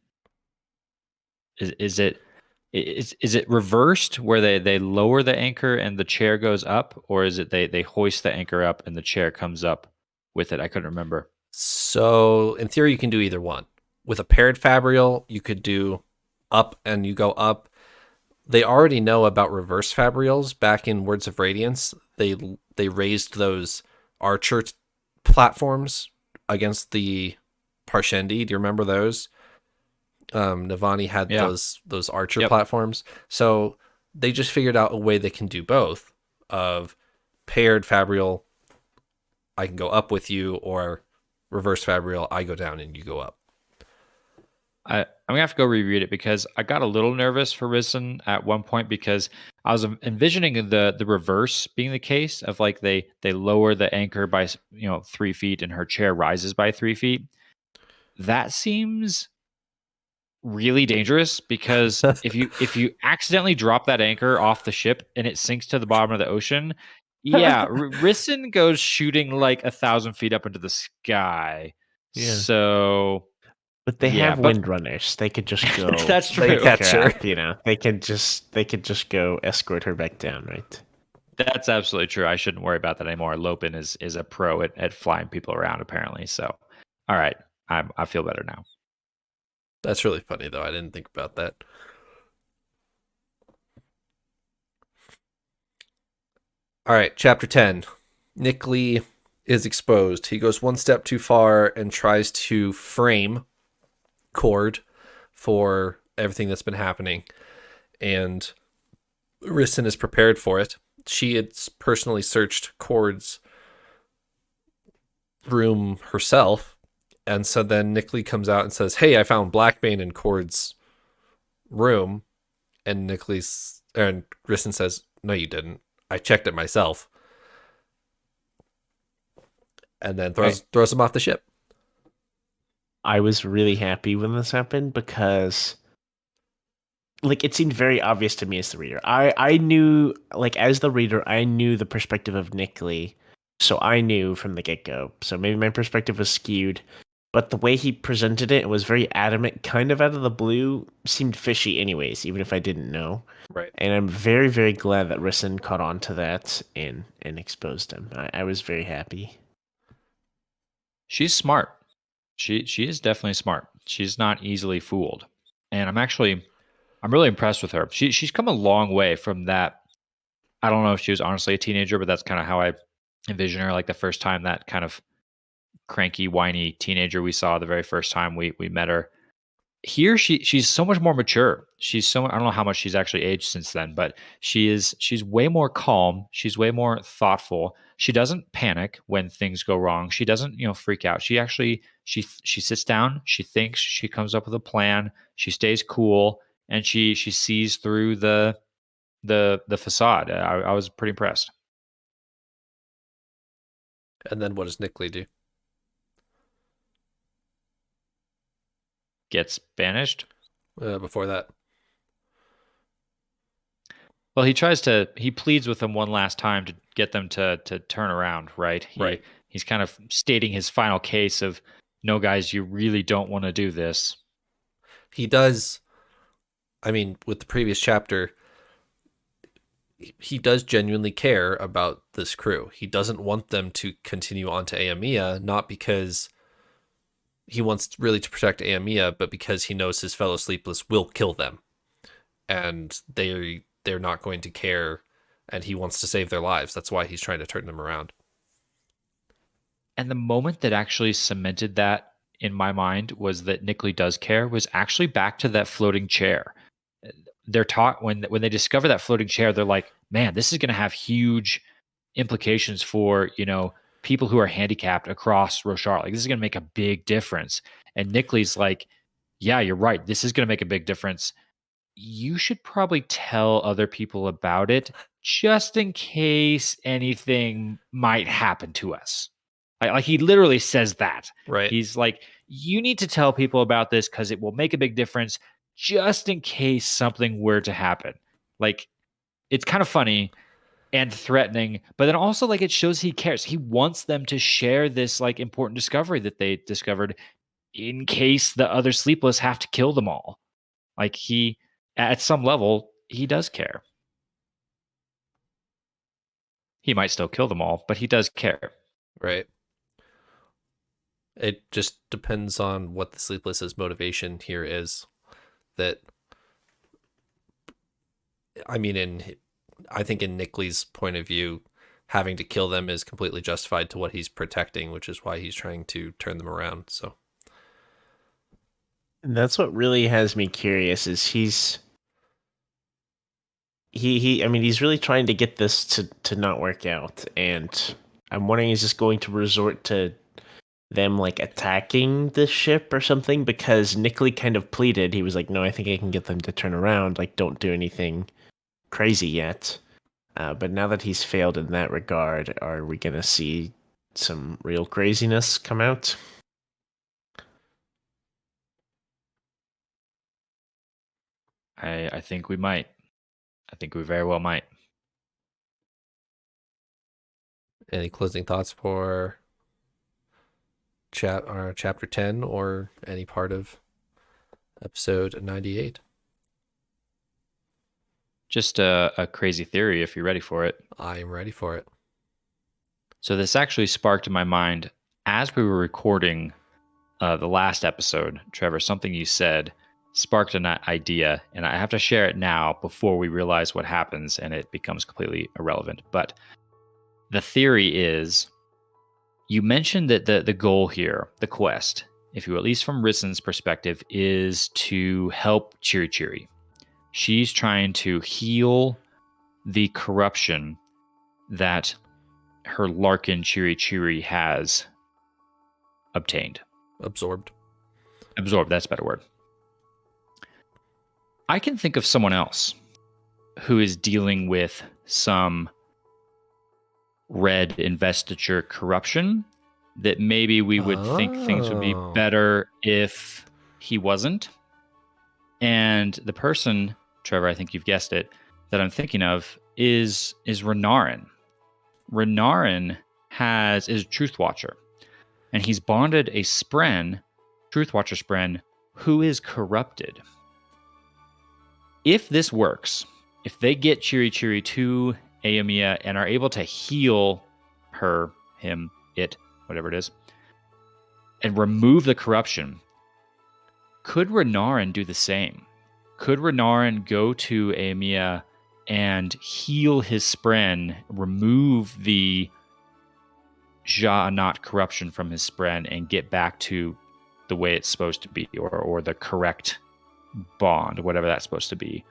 is it reversed where they lower the anchor and the chair goes up, or is it they hoist the anchor up and the chair comes up with it? I couldn't remember. So, in theory, you can do either one. With a paired fabrial, you could do up and you go up. They already know about reverse fabrials back in Words of Radiance. They raised those archer platforms against the Parshendi. Do you remember those? Navani had those archer platforms. So they just figured out a way they can do both of paired fabrial. I can go up with you, or reverse fabrial. I go down and you go up. I'm gonna have to go reread it because I got a little nervous for Risen at one point, because I was envisioning the reverse being the case of like they lower the anchor by 3 feet and her chair rises by 3 feet. That seems really dangerous, because if you accidentally drop that anchor off the ship and it sinks to the bottom of the ocean, Risen goes shooting like 1,000 feet up into the sky. Yeah. So, But they have windrunners. They could just go. That's true. They catch her. They could just go escort her back down, right? That's absolutely true. I shouldn't worry about that anymore. Lopin is a pro at flying people around, apparently. So, all right, I feel better now. That's really funny, though. I didn't think about that. All right, chapter 10. Nick Lee is exposed. He goes one step too far and tries to frame Cord for everything that's been happening. And Risen is prepared for it. She had personally searched Cord's room herself. And so then Nick Lee comes out and says, hey, I found Blackbane in Cord's room. And Risen says, no, you didn't. I checked it myself. And then throws him off the ship. I was really happy when this happened because, like, it seemed very obvious to me as the reader. I knew, like, as the reader, I knew the perspective of Nick Lee, so I knew from the get-go. So maybe my perspective was skewed, but the way he presented it was very adamant, kind of out of the blue, seemed fishy anyways, even if I didn't know. Right. And I'm very, very glad that Risen caught on to that and exposed him. I was very happy. She's smart. She is definitely smart. She's not easily fooled. And I'm really impressed with her. She's come a long way from that. I don't know if she was honestly a teenager, but that's kind of how I envision her. Like the first time, that kind of cranky, whiny teenager we saw the very first time we met her. Here she's so much more mature. I don't know how much she's actually aged since then, but she's way more calm. She's way more thoughtful. She doesn't panic when things go wrong. She doesn't, freak out. She actually she sits down, she thinks, she comes up with a plan, she stays cool, and she sees through the facade. I was pretty impressed. And then what does Nick Lee do? Gets banished. Before that. Well, he pleads with them one last time to get them to turn around, right? Right. He's kind of stating his final case of, no, guys, you really don't want to do this. He does. I mean, with the previous chapter, he does genuinely care about this crew. He doesn't want them to continue on to Aemia, not because he wants really to protect Aemia, but because he knows his fellow sleepless will kill them, and they're not going to care, and he wants to save their lives. That's why he's trying to turn them around. And the moment that actually cemented that in my mind was that Nickley does care was actually back to that floating chair. They're taught when they discover that floating chair, they're like, man, this is going to have huge implications for, people who are handicapped across Roshar. Like, this is going to make a big difference. And Nickley's like, yeah, you're right. This is going to make a big difference. You should probably tell other people about it just in case anything might happen to us. Like he literally says that. Right. He's like, you need to tell people about this because it will make a big difference just in case something were to happen. Like, it's kind of funny and threatening, but then also like it shows he cares. He wants them to share this like important discovery that they discovered in case the other sleepless have to kill them all. Like, he, at some level, he does care. He might still kill them all, but he does care. Right. It just depends on what the sleepless's motivation here is. That, I mean, I think in Nickley's point of view, having to kill them is completely justified to what he's protecting, which is why he's trying to turn them around. So, And that's what really has me curious. Is I mean, he's really trying to get this to not work out, and I'm wondering, is this going to resort to them like attacking the ship or something? Because Nickley kind of pleaded. He was like, no, I think I can get them to turn around. Like, don't do anything crazy yet. But now that he's failed in that regard, are we going to see some real craziness come out? I think we might. I think we very well might. any closing thoughts for chapter 10 or any part of episode 98? Just a crazy theory if you're ready for it. I am ready for it. So this actually sparked in my mind as we were recording the last episode. Trevor, something you said sparked an idea, and I have to share it now before we realize what happens and it becomes completely irrelevant. But the theory is, you mentioned that the goal here, the quest, if you at least from Rissen's perspective, is to help Chiri Chiri. She's trying to heal the corruption that her Larkin Chiri Chiri has obtained. Absorbed, That's a better word. I can think of someone else who is dealing with some red investiture corruption that maybe we would think things would be better if he wasn't. And the person, Trevor, I think you've guessed it, that I'm thinking of is Renarin. Renarin is a Truth Watcher, and he's bonded a Spren, Truth Watcher Spren, who is corrupted. If this works, if they get Chiri Chiri to Aemia and are able to heal her, him, it, whatever it is, and remove the corruption, could Renarin do the same? Could Renarin go to Aemia and heal his Spren, remove the Ja'anat corruption from his Spren, and get back to the way it's supposed to be, or the correct bond, whatever that's supposed to be?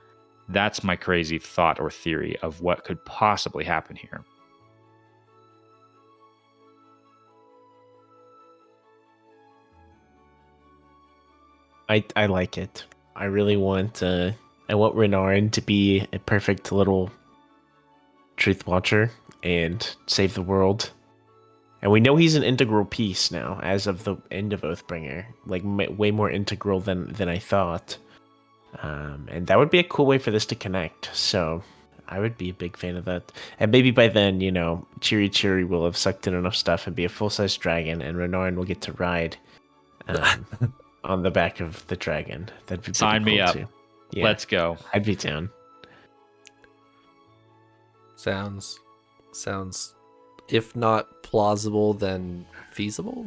That's my crazy thought or theory of what could possibly happen here. I like it. I really want I want Renarin to be a perfect little Truth Watcher and save the world. And we know he's an integral piece now, as of the end of Oathbringer. Like, way more integral than I thought. And that would be a cool way for this to connect. So, I would be a big fan of that. And maybe by then, Chiri will have sucked in enough stuff and be a full-size dragon, and Renarin will get to ride on the back of the dragon. That'd be pretty Sign me cool up. too. Yeah, Let's go. I'd be down. Sounds, if not plausible, then feasible.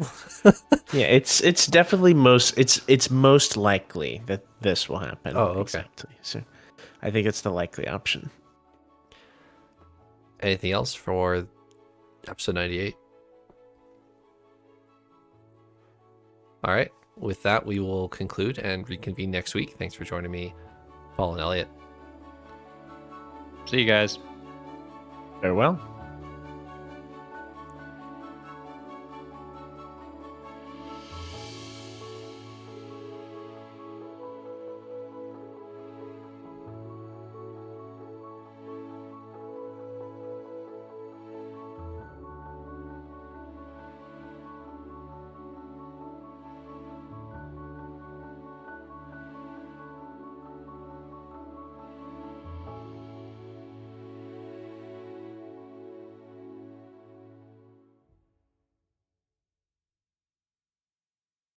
Yeah, it's definitely it's most likely that this will happen. Oh, okay. Exactly. So I think it's the likely option. Anything else for episode 98? All right. With that, we will conclude and reconvene next week. Thanks for joining me, Paul and Eliot. See you guys. Farewell.